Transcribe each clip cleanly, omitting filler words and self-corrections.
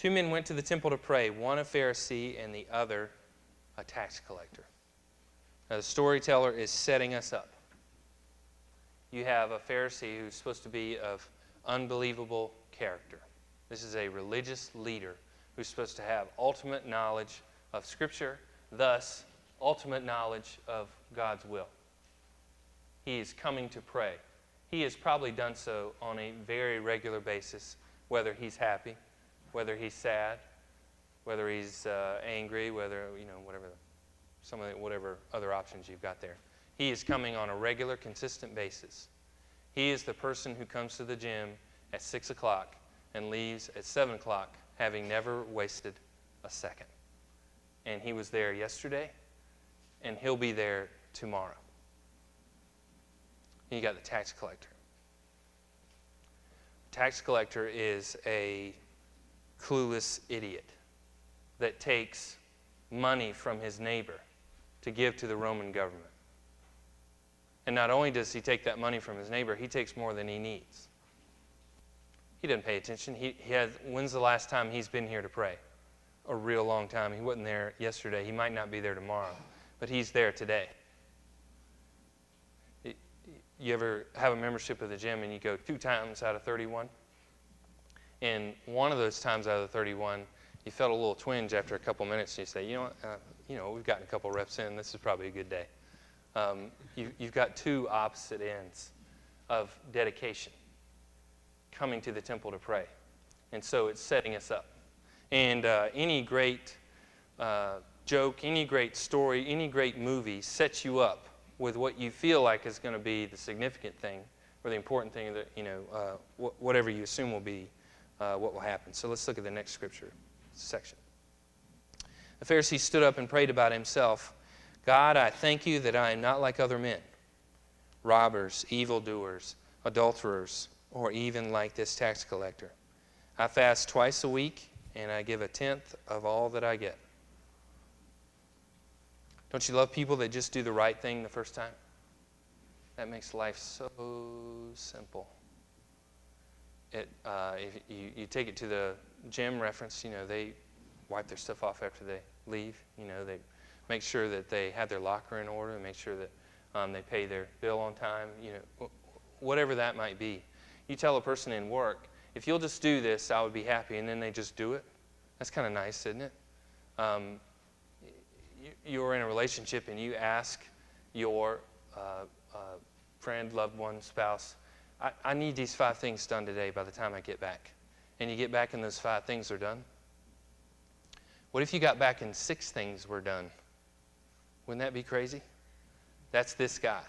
Two men went to the temple to pray, one a Pharisee and the other a tax collector. Now, the storyteller is setting us up. You have a Pharisee who's supposed to be of unbelievable character. This is a religious leader who's supposed to have ultimate knowledge of Scripture, thus ultimate knowledge of God's will. He is coming to pray. He has probably done so on a very regular basis, whether he's happy, whether he's sad, whether he's angry, whether, whatever other options you've got there. He is coming on a regular, consistent basis. He is the person who comes to the gym at 6 o'clock and leaves at 7 o'clock, having never wasted a second. And he was there yesterday, and he'll be there tomorrow. And you got the tax collector. Tax collector is a clueless idiot that takes money from his neighbor to give to the Roman government. And not only does he take that money from his neighbor, he takes more than he needs. He doesn't pay attention. When's the last time he's been here to pray? A real long time. He wasn't there yesterday. He might not be there tomorrow, but he's there today. You ever have a membership of the gym and you go 2 times out of 31? And one of those times out of the 31, you felt a little twinge after a couple minutes, and you say, we've gotten a couple reps in. This is probably a good day. You've got 2 opposite ends of dedication, coming to the temple to pray. And so it's setting us up. And any great joke, any great story, any great movie sets you up with what you feel like is going to be the significant thing or the important thing that, whatever you assume will be what will happen. So let's look at the next scripture section. The Pharisee stood up and prayed about himself. God, I thank you that I am not like other men, robbers, evildoers, adulterers, or even like this tax collector. I fast twice a week, and I give 1/10 of all that I get. Don't you love people that just do the right thing the first time? That makes life so simple. If you take it to the gym reference, they wipe their stuff off after they leave. They make sure that they have their locker in order and make sure that they pay their bill on time, whatever that might be. You tell a person in work, if you'll just do this, I would be happy, and then they just do it. That's kind of nice, isn't it? You're in a relationship and you ask your friend, loved one, spouse, I need these 5 things done today by the time I get back. And you get back and those 5 things are done. What if you got back and 6 things were done? Wouldn't that be crazy? That's this guy.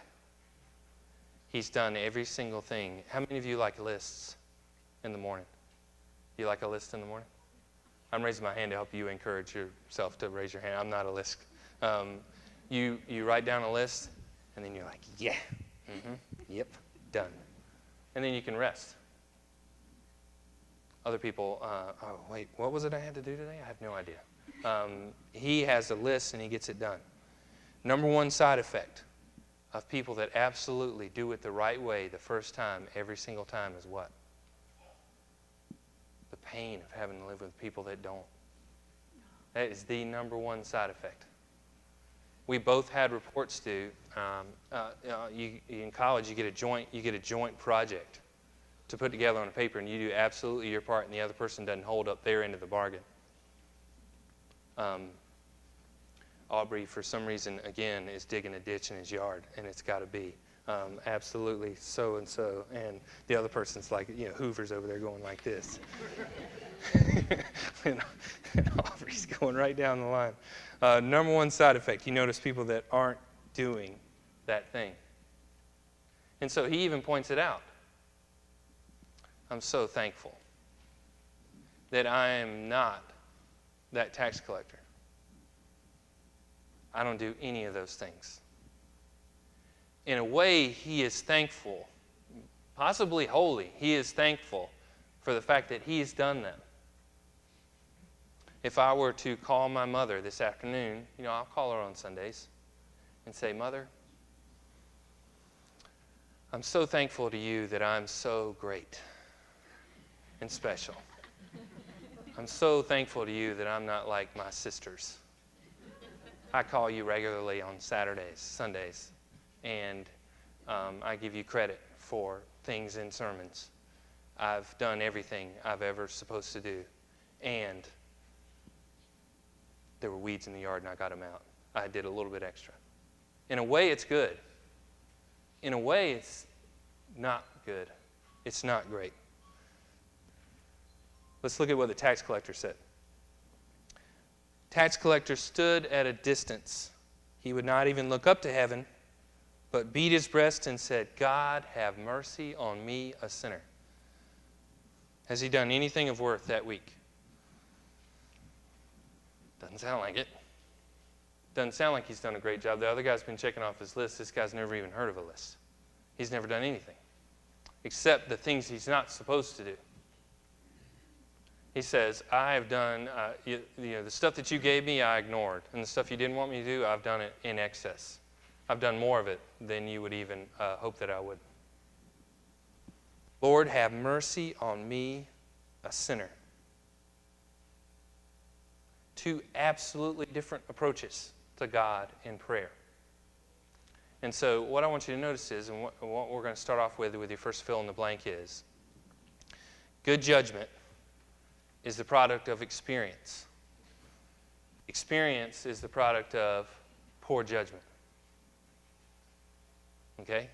He's done every single thing. How many of you like lists in the morning? You like a list in the morning? I'm raising my hand to help you encourage yourself to raise your hand. I'm not a list. You write down a list, and then you're like, yeah, yep, done. And then you can rest. Other people, oh, wait, what was it I had to do today? I have no idea. He has a list, and he gets it done. Number one side effect of people that absolutely do it the right way the first time, every single time, is what? The pain of having to live with people that don't. That is the number one side effect. We both had reports due. In college, you get a joint project to put together on a paper, and you do absolutely your part, and the other person doesn't hold up their end of the bargain. Aubrey, for some reason, again, is digging a ditch in his yard, and it's got to be absolutely so-and-so. And the other person's like, Hoover's over there going like this. and Aubrey's going right down the line. Number one side effect, you notice people that aren't doing that thing. And so he even points it out. I'm so thankful that I am not that tax collector. I don't do any of those things. In a way, he is thankful, possibly holy. He is thankful for the fact that he has done them. If I were to call my mother this afternoon, I'll call her on Sundays and say, Mother, I'm so thankful to you that I'm so great and special. I'm so thankful to you that I'm not like my sisters. I call you regularly on Saturdays, Sundays, and I give you credit for things in sermons. I've done everything I've ever supposed to do, and there were weeds in the yard and I got them out. I did a little bit extra. In a way, it's good. In a way, it's not good. It's not great. Let's look at what the tax collector said. Tax collector stood at a distance. He would not even look up to heaven, but beat his breast and said, God, have mercy on me, a sinner. Has he done anything of worth that week? Doesn't sound like it. Doesn't sound like he's done a great job. The other guy's been checking off his list. This guy's never even heard of a list. He's never done anything except the things he's not supposed to do. He says, I have done, the stuff that you gave me, I ignored. And the stuff you didn't want me to do, I've done it in excess. I've done more of it than you would even hope that I would. Lord, have mercy on me, a sinner. Two absolutely different approaches to God in prayer. And so what I want you to notice is, and what we're going to start off with your first fill in the blank is, good judgment is the product of experience. Experience is the product of poor judgment. Okay?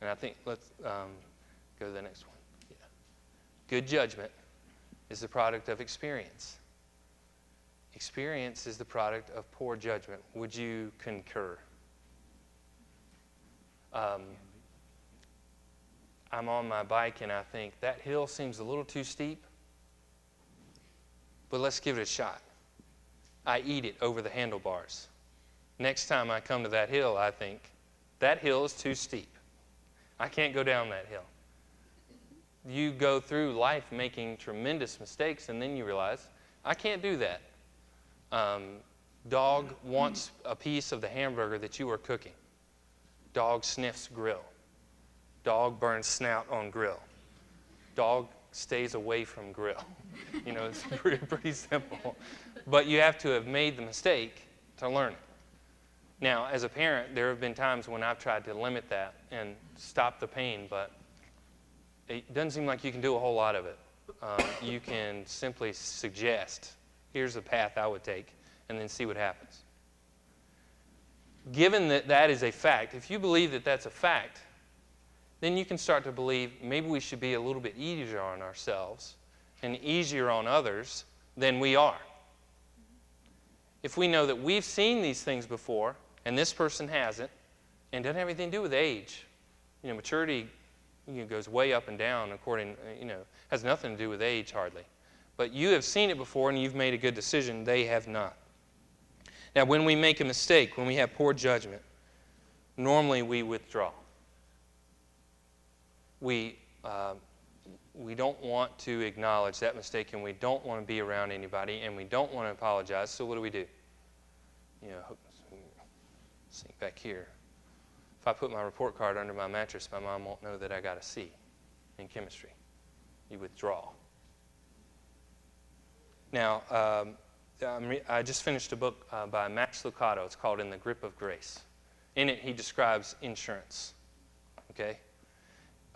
And I think, let's go to the next one. Yeah. Good judgment is the product of experience. Experience is the product of poor judgment. Would you concur? I'm on my bike and I think that hill seems a little too steep, but let's give it a shot. I eat it over the handlebars. Next time I come to that hill, I think, that hill is too steep. I can't go down that hill. You go through life making tremendous mistakes, and then you realize, I can't do that. Dog wants a piece of the hamburger that you are cooking. Dog sniffs grill. Dog burns snout on grill. Dog stays away from grill. It's pretty simple. But you have to have made the mistake to learn it. Now, as a parent, there have been times when I've tried to limit that and stop the pain, but it doesn't seem like you can do a whole lot of it. You can simply suggest, here's the path I would take, and then see what happens. Given that that is a fact, if you believe that that's a fact, then you can start to believe maybe we should be a little bit easier on ourselves and easier on others than we are. If we know that we've seen these things before and this person hasn't, and doesn't have anything to do with age, maturity goes way up and down according, has nothing to do with age hardly. But you have seen it before and you've made a good decision. They have not. Now, when we make a mistake, when we have poor judgment, normally we withdraw. We don't want to acknowledge that mistake, and we don't want to be around anybody, and we don't want to apologize. So what do? Sink back here. If I put my report card under my mattress, my mom won't know that I got a C in chemistry. You withdraw. Now, I just finished a book by Max Lucado. It's called In the Grip of Grace. In it, he describes insurance. Okay?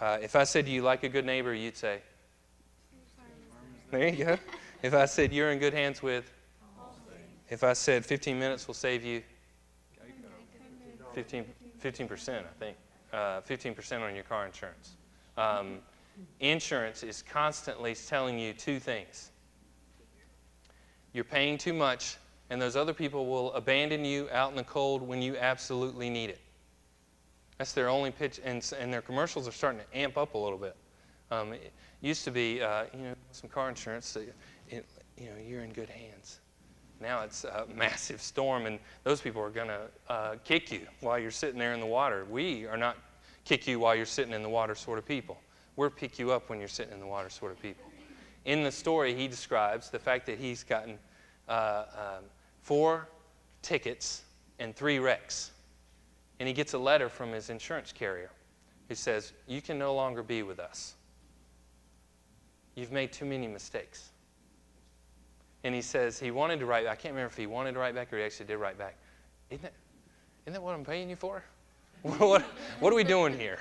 If I said, do you like a good neighbor, you'd say, there you go. If I said, you're in good hands with, if I said 15 minutes will save you 15%, I think. 15% on your car insurance. Insurance is constantly telling you two things. You're paying too much, and those other people will abandon you out in the cold when you absolutely need it. That's their only pitch, and their commercials are starting to amp up a little bit. It used to be, some car insurance, you're in good hands. Now it's a massive storm, and those people are going to kick you while you're sitting there in the water. We are not kick you while you're sitting in the water sort of people. We're pick you up when you're sitting in the water sort of people. In the story, he describes the fact that he's gotten 4 tickets and 3 wrecks. And he gets a letter from his insurance carrier who says, you can no longer be with us. You've made too many mistakes. And he says he wanted to write, I can't remember if he wanted to write back or he actually did write back. Isn't that what I'm paying you for? What are we doing here?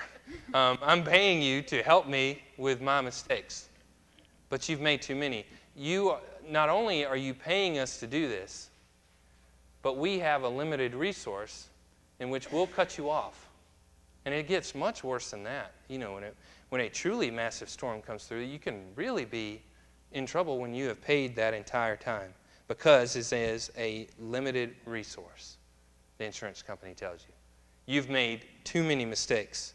I'm paying you to help me with my mistakes, but you've made too many. Not only are you paying us to do this, but we have a limited resource in which we'll cut you off. And it gets much worse than that. You know, when a truly massive storm comes through, you can really be in trouble when you have paid that entire time, because it is a limited resource, the insurance company tells you. You've made too many mistakes.